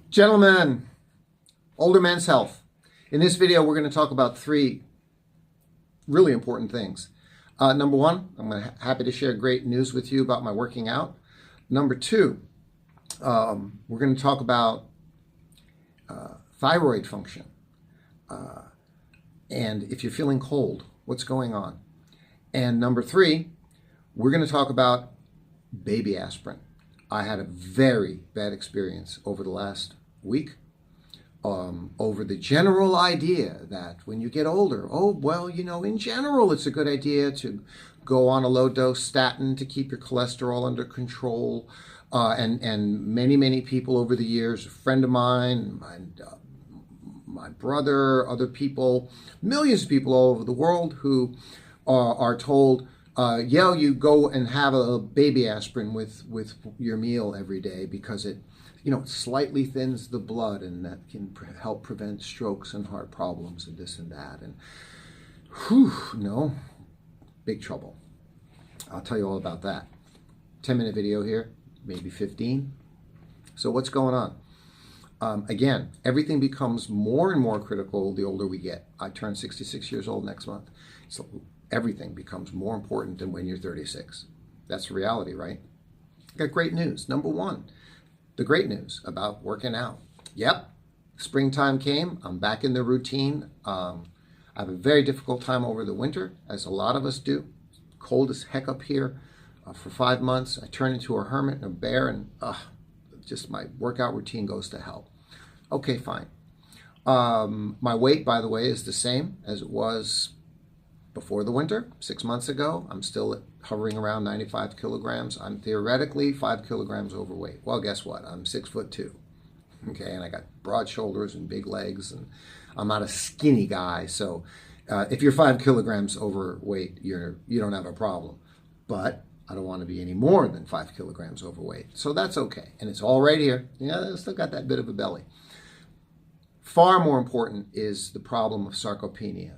Gentlemen, older men's health. In this video, we're going to talk about three really important things. Number one, happy to share great news with you about my working out. Number two, we're going to talk about thyroid function. And if you're feeling cold, what's going on? And number three, we're going to talk about baby aspirin. I had a very bad experience over the last week over the general idea that when you get older, in general, it's a good idea to go on a low-dose statin to keep your cholesterol under control. And many people over the years, a friend of mine, my brother, other people, millions of people all over the world who are told, you go and have a baby aspirin with your meal every day because it slightly thins the blood and that can help prevent strokes and heart problems and this and that. And no, big trouble. I'll tell you all about that. 10-minute video here, maybe 15. So what's going on? Again, everything becomes more and more critical the older we get. I turn 66 years old next month. So everything becomes more important than when you're 36. That's the reality, right? Got great news. Number one, the great news about working out. Yep, springtime came. I'm back in the routine. I have a very difficult time over the winter, as a lot of us do. Cold as heck up here for 5 months. I turn into a hermit and a bear, and just my workout routine goes to hell. Okay, fine. My weight, by the way, is the same as it was before the winter, 6 months ago. I'm still hovering around 95 kilograms. I'm theoretically 5 kilograms overweight. Well, guess what? I'm 6'2", okay, and I got broad shoulders and big legs, and I'm not a skinny guy. So if you're 5 kilograms overweight, you don't have a problem. But I don't want to be any more than 5 kilograms overweight. So that's okay. And it's all right here. I still got that bit of a belly. Far more important is the problem of sarcopenia.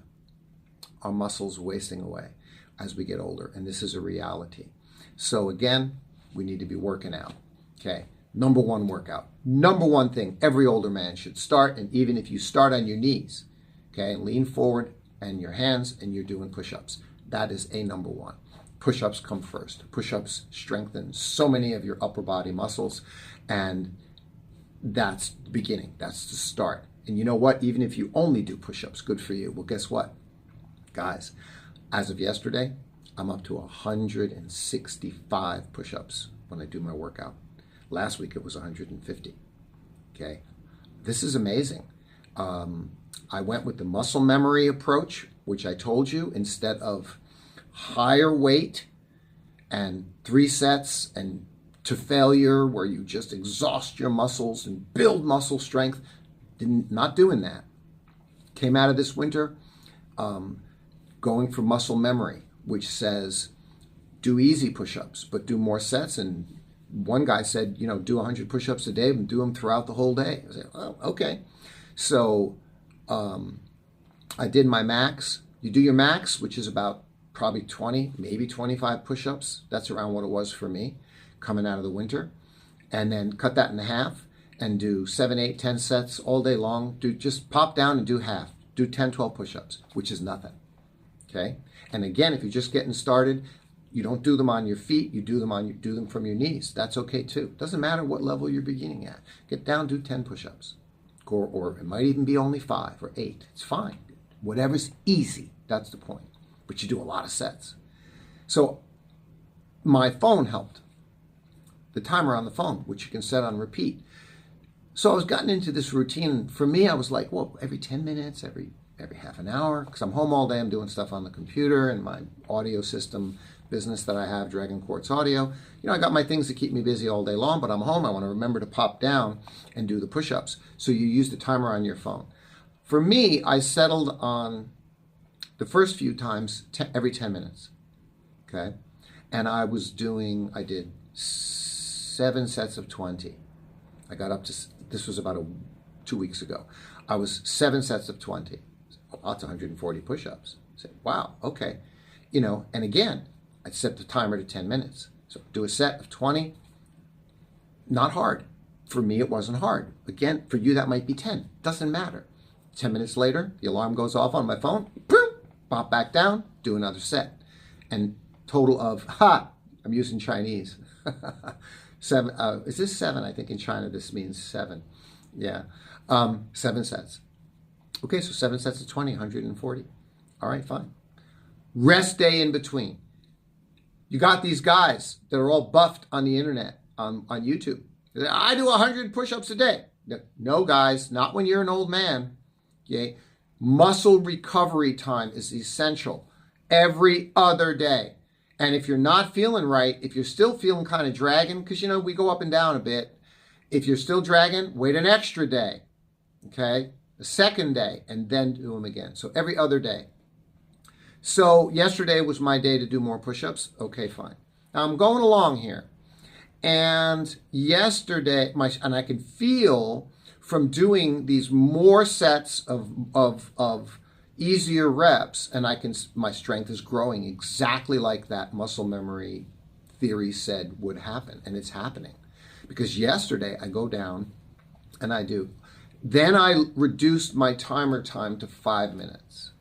Our muscles wasting away as we get older. And this is a reality. So again, we need to be working out. Okay. Number one workout. Number one thing every older man should start. And even if you start on your knees, okay, lean forward and your hands and you're doing push-ups. That is a number one. Push-ups come first. Push-ups strengthen so many of your upper body muscles, and that's the beginning. That's the start. And you know what? Even if you only do push-ups, good for you. Well, guess what? Guys, as of yesterday, I'm up to 165 push-ups when I do my workout. Last week it was 150. Okay, this is amazing. I went with the muscle memory approach, which I told you, instead of higher weight and 3 sets and to failure where you just exhaust your muscles and build muscle strength. Not doing that. Came out of this winter going for muscle memory, which says do easy push-ups, but do more sets. And one guy said, do 100 push-ups a day and do them throughout the whole day. I said, oh, okay. So I did my max. You do your max, which is about probably 20, maybe 25 push-ups. That's around what it was for me coming out of the winter. And then cut that in half and do 7, 8, 10 sets all day long. Just pop down and do half. Do 10, 12 push-ups, which is nothing. Okay? And again, if you're just getting started, you don't do them on your feet. You do them from your knees. That's okay too. Doesn't matter what level you're beginning at. Get down, do 10 push-ups. Or it might even be only 5 or 8. It's fine. Whatever's easy. That's the point. But you do a lot of sets. So my phone helped. The timer on the phone, which you can set on repeat. So I was gotten into this routine. For me, I was like, well, every 10 minutes, every half an hour, because I'm home all day. I'm doing stuff on the computer and my audio system business that I have, Dragon Quartz Audio. I got my things that keep me busy all day long, but I'm home. I want to remember to pop down and do the push-ups. So you use the timer on your phone. For me, I settled on the first few times every 10 minutes, okay? And I did 7 sets of 20. I got up to, this was about 2 weeks ago. I was 7 sets of 20. That's 140 push-ups. I said, wow, okay. And again, I set the timer to 10 minutes. So do a set of 20, not hard. For me, it wasn't hard. Again, for you, that might be 10. Doesn't matter. 10 minutes later, the alarm goes off on my phone. Boom, pop back down, do another set. And total of, I'm using Chinese. 7, is this 7? I think in China this means 7. Yeah, 7 sets. Okay, so 7 sets of 20, 140. All right, fine. Rest day in between. You got these guys that are all buffed on the internet, on YouTube. I do 100 push-ups a day. No, guys, not when you're an old man. Okay? Muscle recovery time is essential every other day. And if you're not feeling right, if you're still feeling kind of dragging, because, we go up and down a bit. If you're still dragging, wait an extra day. Okay? A second day, and then do them again. So every other day. So yesterday was my day to do more push-ups. Okay, fine. Now I'm going along here. And yesterday, and I can feel from doing these more sets of easier reps, and my strength is growing exactly like that muscle memory theory said would happen, and it's happening. Because yesterday I go down and I do. Then I reduced my timer time to 5 minutes.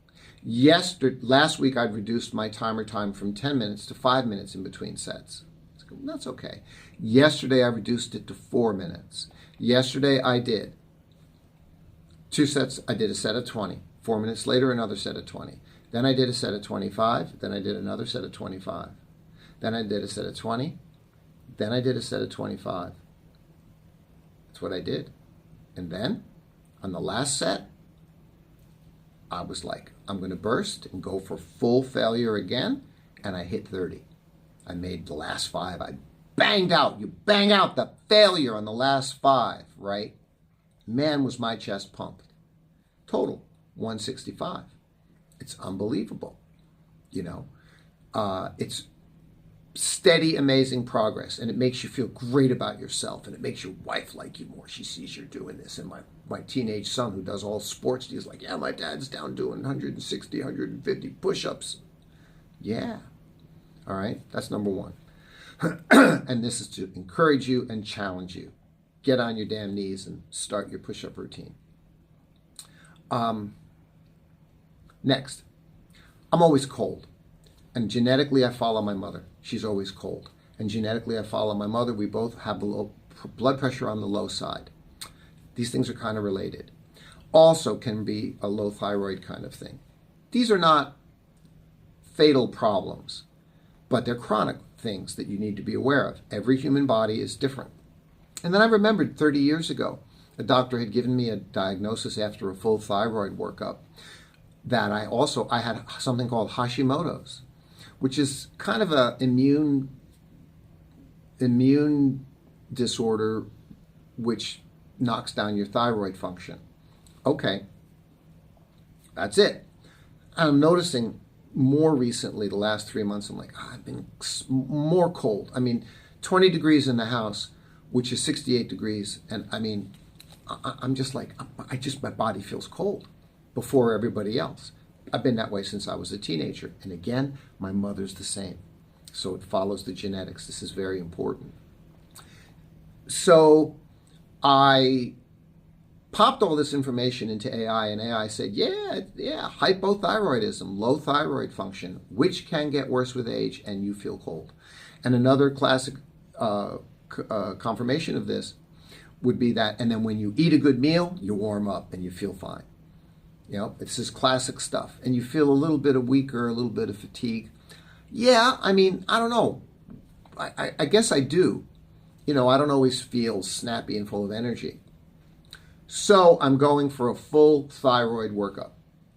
Last week I reduced my timer time from 10 minutes to 5 minutes in between sets. That's okay. Yesterday I reduced it to 4 minutes. Yesterday I did 2 sets. I did a set of 20. 4 minutes later, another set of 20. Then I did a set of 25. Then I did another set of 25. Then I did a set of 20. Then I did a set of 25. That's what I did. And then on the last set, I was like, I'm going to burst and go for full failure again. And I hit 30. I made the last 5. I banged out. You bang out the failure on the last 5, right? Man, was my chest pumped. Total 165. It's unbelievable. It's steady, amazing progress, and it makes you feel great about yourself, and it makes your wife like you more. She sees you're doing this, and my teenage son, who does all sports, he's like, yeah, my dad's down doing 160, 150 push-ups. Yeah. All right, that's number 1. And this is to encourage you and challenge you. Get on your damn knees and start your push-up routine. Next, I'm always cold. And genetically, I follow my mother. She's always cold. And genetically, I follow my mother. We both have the low blood pressure on the low side. These things are kind of related. Also can be a low thyroid kind of thing. These are not fatal problems, but they're chronic things that you need to be aware of. Every human body is different. And then I remembered 30 years ago, a doctor had given me a diagnosis after a full thyroid workup that I had something called Hashimoto's, which is kind of a immune disorder which knocks down your thyroid function. Okay, that's it. I'm noticing more recently, the last 3 months, I'm like, I've been more cold. 20 degrees in the house, which is 68 degrees. And I'm just like, my body feels cold before everybody else. I've been that way since I was a teenager. And again, my mother's the same. So it follows the genetics. This is very important. So I popped all this information into AI, and AI said, yeah, hypothyroidism, low thyroid function, which can get worse with age, and you feel cold. And another classic confirmation of this would be that, and then when you eat a good meal, you warm up and you feel fine. It's this classic stuff. And you feel a little bit of weaker, a little bit of fatigue. Yeah, I don't know. I guess I do. I don't always feel snappy and full of energy. So I'm going for a full thyroid workup.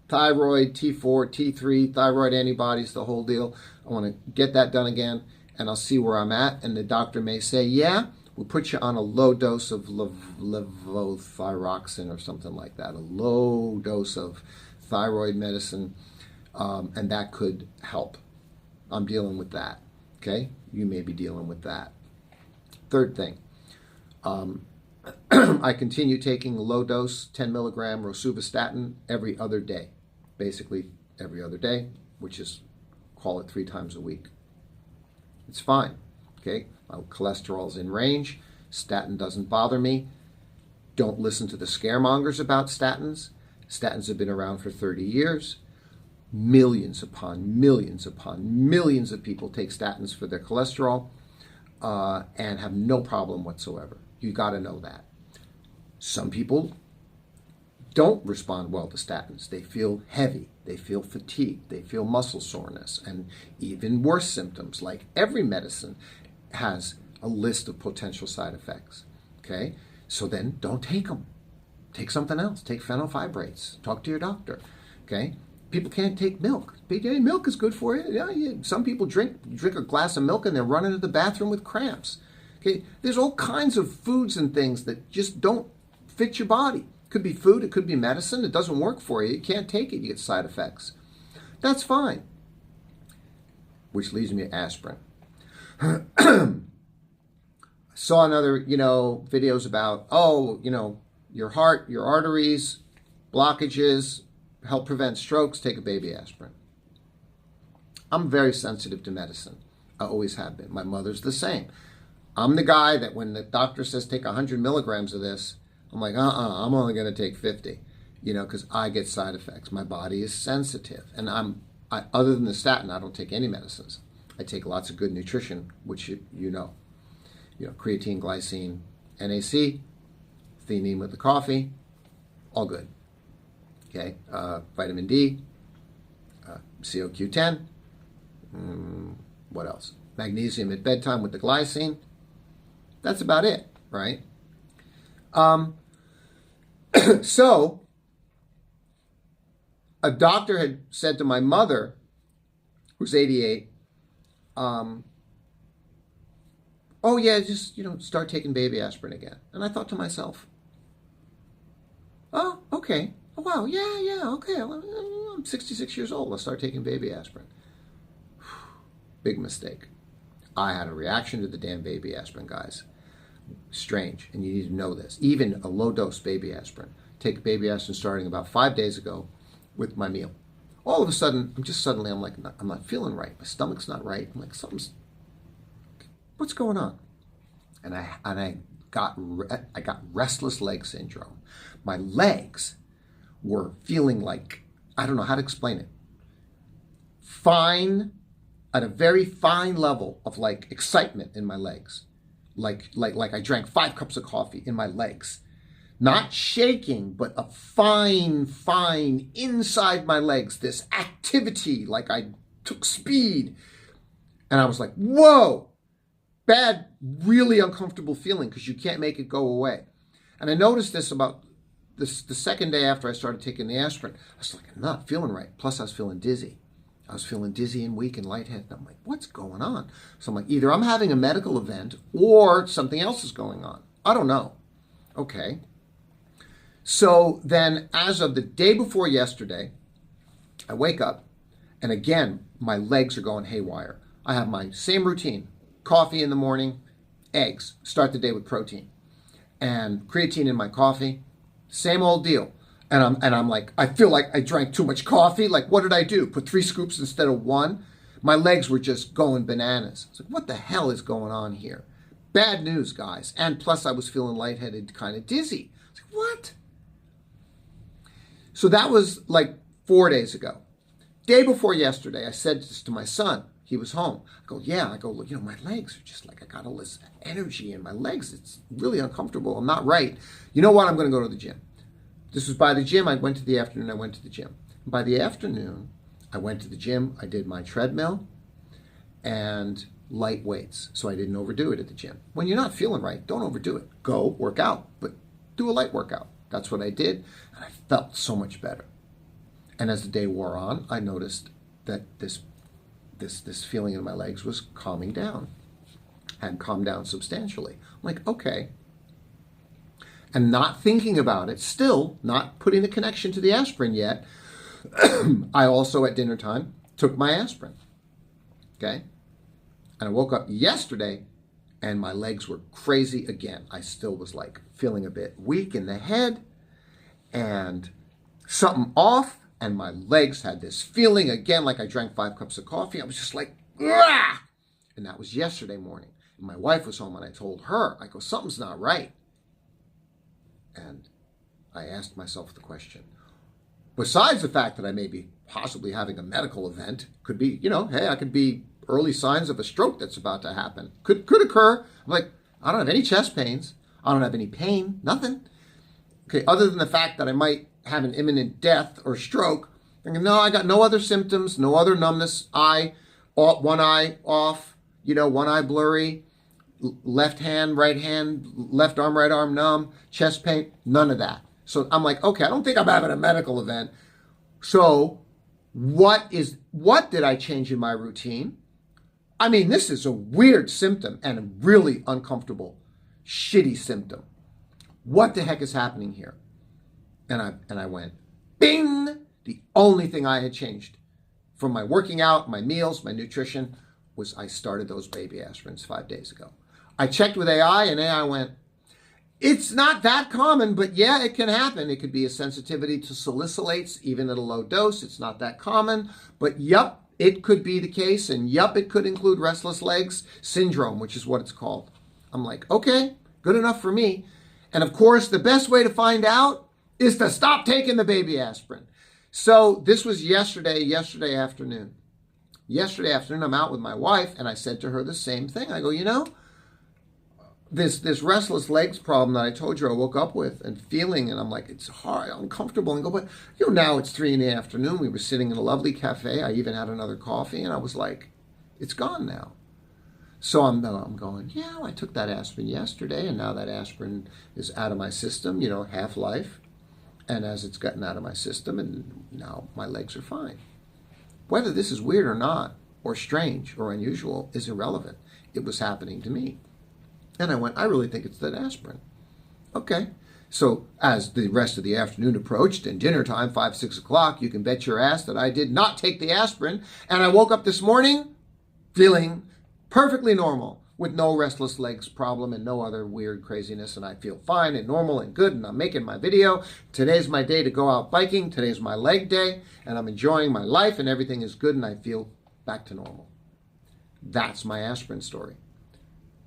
Thyroid, T4, T3, thyroid antibodies, the whole deal. I want to get that done again, and I'll see where I'm at. And the doctor may say, yeah, we'll put you on a low dose of levothyroxine or something like that, a low dose of thyroid medicine, and that could help. I'm dealing with that, okay? You may be dealing with that. Third thing, I continue taking a low dose 10 milligram rosuvastatin every other day, basically every other day, which is, call it 3 times a week. It's fine, okay? My cholesterol's in range, Statin doesn't bother me. Don't listen to the scaremongers about statins. Statins have been around for 30 years. Millions upon millions upon millions of people take statins for their cholesterol and have no problem whatsoever. You got to know that. Some people don't respond well to statins. They feel heavy, they feel fatigued, they feel muscle soreness, and even worse symptoms. Like every medicine has a list of potential side effects. Okay, so then don't take them. Take something else. Take phenylfibrates. Talk to your doctor. Okay, people can't take milk. Milk is good for you. Yeah. Some people drink a glass of milk and they're running to the bathroom with cramps. Okay, there's all kinds of foods and things that just don't fit your body. It could be food, it could be medicine. It doesn't work for you. You can't take it. You get side effects. That's fine. Which leads me to aspirin. Saw another, videos about, your heart, your arteries, blockages, help prevent strokes, take a baby aspirin. I'm very sensitive to medicine. I always have been. My mother's the same. I'm the guy that when the doctor says take 100 milligrams of this, I'm like, I'm only going to take 50, because I get side effects. My body is sensitive. And other than the statin, I don't take any medicines. I take lots of good nutrition, which you know, creatine, glycine, NAC, theanine with the coffee, all good. Okay, vitamin D, CoQ10, what else? Magnesium at bedtime with the glycine. That's about it, right? So, a doctor had said to my mother, who's 88, oh yeah, just, start taking baby aspirin again. And I thought to myself, oh, okay. Oh, wow, yeah, okay. I'm 66 years old. I'll start taking baby aspirin. Big mistake. I had a reaction to the damn baby aspirin, guys. Strange, and you need to know this. Even a low-dose baby aspirin. Take baby aspirin starting about 5 days ago with my meal. All of a sudden, I'm like, I'm not feeling right. My stomach's not right. I'm like, what's going on? And I got restless leg syndrome. My legs were feeling like, I don't know how to explain it. Fine, at a very fine level of like excitement in my legs. Like I drank 5 cups of coffee in my legs. Not shaking, but a fine inside my legs, this activity, like I took speed. And I was like, whoa, bad, really uncomfortable feeling because you can't make it go away. And I noticed this about the second day after I started taking the aspirin. I was like, I'm not feeling right. Plus I was feeling dizzy. I was feeling dizzy and weak and lightheaded. I'm like, what's going on? So I'm like, either I'm having a medical event or something else is going on. I don't know. Okay. So then as of the day before yesterday, I wake up and again, my legs are going haywire. I have my same routine. Coffee in the morning, eggs. Start the day with protein. And creatine in my coffee. Same old deal. And I'm like, I feel like I drank too much coffee. Like, what did I do? Put 3 scoops instead of 1? My legs were just going bananas. I was like, what the hell is going on here? Bad news, guys. And plus I was feeling lightheaded, kind of dizzy. I was like, what? So that was like 4 days ago. Day before yesterday, I said this to my son. He was home. I go, yeah. I go, look, my legs are just like, I got all this energy in my legs. It's really uncomfortable. I'm not right. You know what? I'm going to go to the gym. This was by the gym. I went to the afternoon. I went to the gym. By the afternoon, I went to the gym. I did my treadmill and light weights. So I didn't overdo it at the gym. When you're not feeling right, don't overdo it. Go work out, but do a light workout. That's what I did. And I felt so much better. And as the day wore on, I noticed that this feeling in my legs was calming down and calmed down substantially. I'm like, okay. And not thinking about it, still not putting the connection to the aspirin yet, I also at dinner time took my aspirin. Okay? And I woke up yesterday and my legs were crazy again. I still was like feeling a bit weak in the head and something off, and my legs had this feeling again like I drank 5 cups of coffee. I was just like, ah! And that was yesterday morning. My wife was home and I told her, I go, something's not right. And I asked myself the question, besides the fact that I may be possibly having a medical event, could be, hey, I could be early signs of a stroke that's about to happen. Could occur. I'm like, I don't have any chest pains. I don't have any pain, nothing. Okay, other than the fact that I might have an imminent death or stroke. No, I got no other symptoms, no other numbness. One eye off, one eye blurry, left hand, right hand, left arm, right arm numb, chest pain, none of that. So I'm like, okay, I don't think I'm having a medical event. So what did I change in my routine? I mean, this is a weird symptom and a really uncomfortable, shitty symptom. What the heck is happening here? And I went, bing! The only thing I had changed from my working out, my meals, my nutrition, was I started those baby aspirins 5 days ago. I checked with AI, and AI went, it's not that common, but yeah, it can happen. It could be a sensitivity to salicylates, even at a low dose. It's not that common, but yup, it could be the case, and yup, it could include restless legs syndrome, which is what it's called. I'm like, okay, good enough for me. And of course, the best way to find out is to stop taking the baby aspirin. So this was yesterday afternoon. Yesterday afternoon, I'm out with my wife, and I said to her the same thing. I go, this restless legs problem that I told you I woke up with and feeling, and I'm like, it's hard, uncomfortable. And go, but now it's 3 p.m. We were sitting in a lovely cafe. I even had another coffee, and I was like, it's gone now. So I'm going, I took that aspirin yesterday, and now that aspirin is out of my system, half-life. And as it's gotten out of my system, and now my legs are fine. Whether this is weird or not, or strange or unusual, is irrelevant. It was happening to me. And I went, I really think it's that aspirin. Okay. So as the rest of the afternoon approached and dinner time, 5, 6 o'clock, you can bet your ass that I did not take the aspirin. And I woke up this morning feeling perfectly normal, with no restless legs problem and no other weird craziness. And I feel fine and normal and good, and I'm making my video. Today's my day to go out biking. Today's my leg day, and I'm enjoying my life, and everything is good, and I feel back to normal. That's my aspirin story.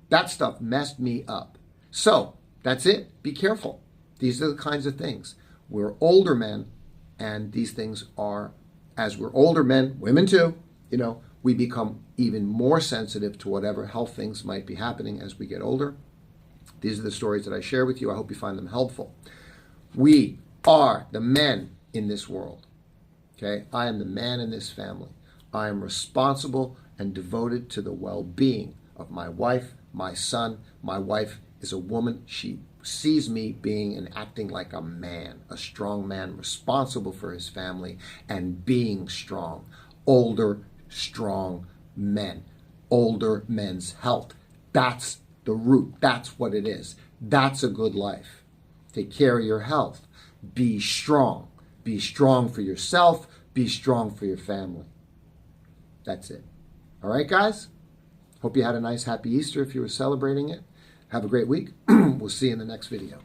That stuff messed me up. So that's it. Be careful. These are the kinds of things. We're older men, and these things are, as we're older men, women too, we become even more sensitive to whatever health things might be happening as we get older. These are the stories that I share with you. I hope you find them helpful. We are the men in this world. Okay? I am the man in this family. I am responsible and devoted to the well-being of my wife, my son. My wife is a woman. She sees me being and acting like a man, a strong man, responsible for his family and being strong. Older, strong men, older men's health. That's the root. That's what it is. That's a good life. Take care of your health. Be strong. Be strong for yourself. Be strong for your family. That's it. All right, guys? Hope you had a nice, happy Easter if you were celebrating it. Have a great week. We'll see you in the next video.